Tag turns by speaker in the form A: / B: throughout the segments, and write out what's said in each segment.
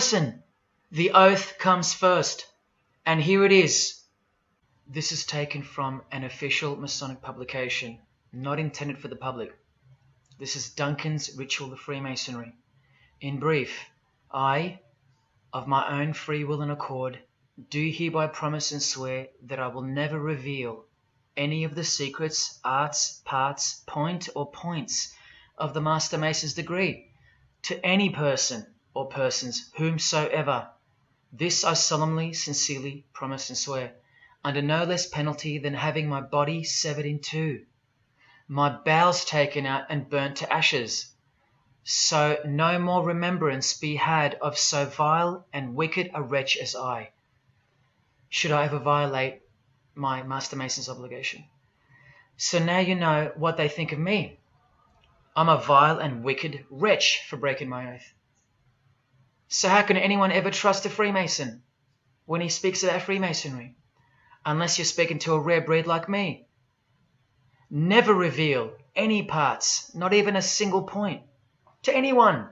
A: Listen, the oath comes first, and here it is. This is taken from an official Masonic publication, not intended for the public. This is Duncan's Ritual of Freemasonry. In brief, I, of my own free will and accord, do hereby promise and swear that I will never reveal any of the secrets, arts, parts, point or points of the Master Mason's degree to any person or persons whomsoever. This I solemnly, sincerely promise and swear, under no less penalty than having my body severed in two, my bowels taken out and burnt to ashes, so no more remembrance be had of so vile and wicked a wretch as I, should I ever violate my Master Mason's obligation. So now you know what they think of me. I'm a vile and wicked wretch for breaking my oath. So how can anyone ever trust a Freemason when he speaks about Freemasonry? Unless you're speaking to a rare breed like me. Never reveal any parts, not even a single point, to anyone.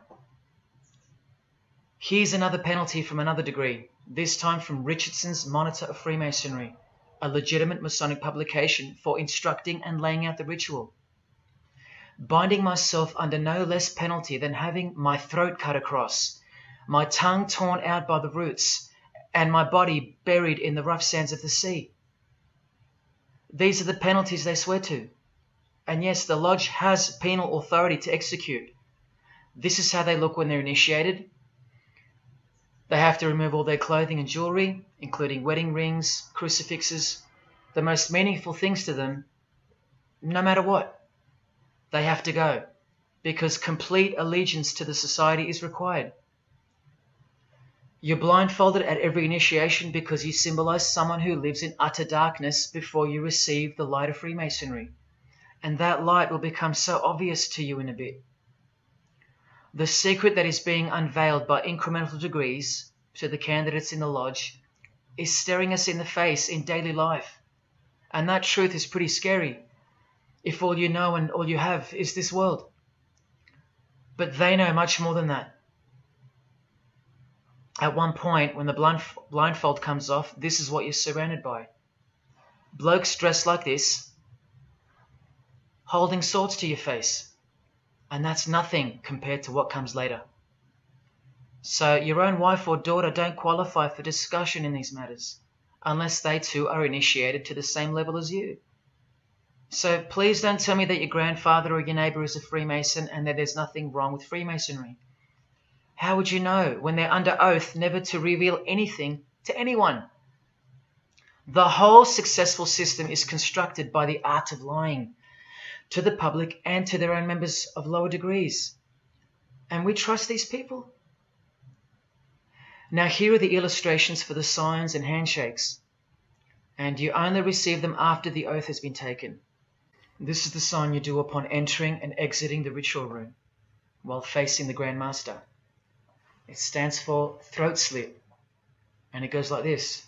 A: Here's another penalty from another degree, this time from Richardson's Monitor of Freemasonry, a legitimate Masonic publication for instructing and laying out the ritual. Binding myself under no less penalty than having my throat cut across, my tongue torn out by the roots, and my body buried in the rough sands of the sea. These are the penalties they swear to. And yes, the lodge has penal authority to execute. This is how they look when they're initiated. They have to remove all their clothing and jewelry, including wedding rings, crucifixes, the most meaningful things to them, no matter what. They have to go, because complete allegiance to the society is required. You're blindfolded at every initiation because you symbolize someone who lives in utter darkness before you receive the light of Freemasonry. And that light will become so obvious to you in a bit. The secret that is being unveiled by incremental degrees to the candidates in the lodge is staring us in the face in daily life. And that truth is pretty scary if all you know and all you have is this world. But they know much more than that. At one point, when the blindfold comes off, this is what you're surrounded by. Blokes dressed like this, holding swords to your face. And that's nothing compared to what comes later. So your own wife or daughter don't qualify for discussion in these matters, unless they too are initiated to the same level as you. So please don't tell me that your grandfather or your neighbour is a Freemason and that there's nothing wrong with Freemasonry. How would you know when they're under oath never to reveal anything to anyone? The whole successful system is constructed by the art of lying to the public and to their own members of lower degrees. And we trust these people. Now here are the illustrations for the signs and handshakes. And you only receive them after the oath has been taken. This is the sign you do upon entering and exiting the ritual room while facing the Grand Master. It stands for throat slit, and it goes like this.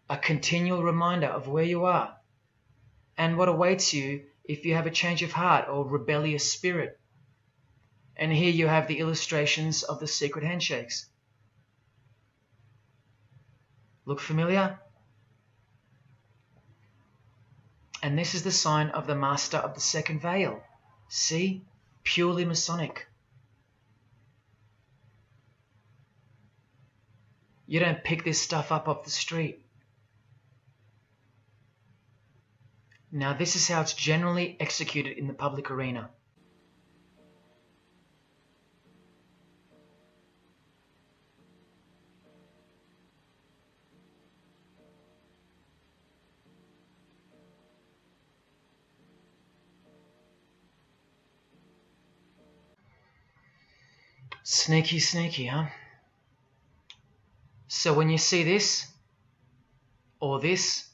A: A continual reminder of where you are and what awaits you if you have a change of heart or rebellious spirit. And here you have the illustrations of the secret handshakes. Look familiar? And this is the sign of the Master of the Second Veil. See? Purely Masonic. You don't pick this stuff up off the street. Now this is how it's generally executed in the public arena. Sneaky, sneaky, huh? So when you see this, or this,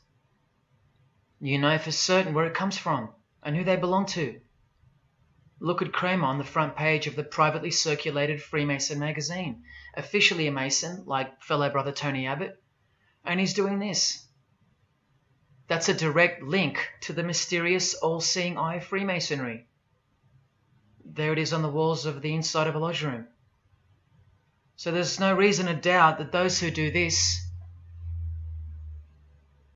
A: you know for certain where it comes from and who they belong to. Look at Kramer on the front page of the privately circulated Freemason magazine, officially a Mason, like fellow brother Tony Abbott, and he's doing this. That's a direct link to the mysterious all-seeing eye of Freemasonry. there it is on the walls of the inside of a lodge room. So there's no reason to doubt that those who do this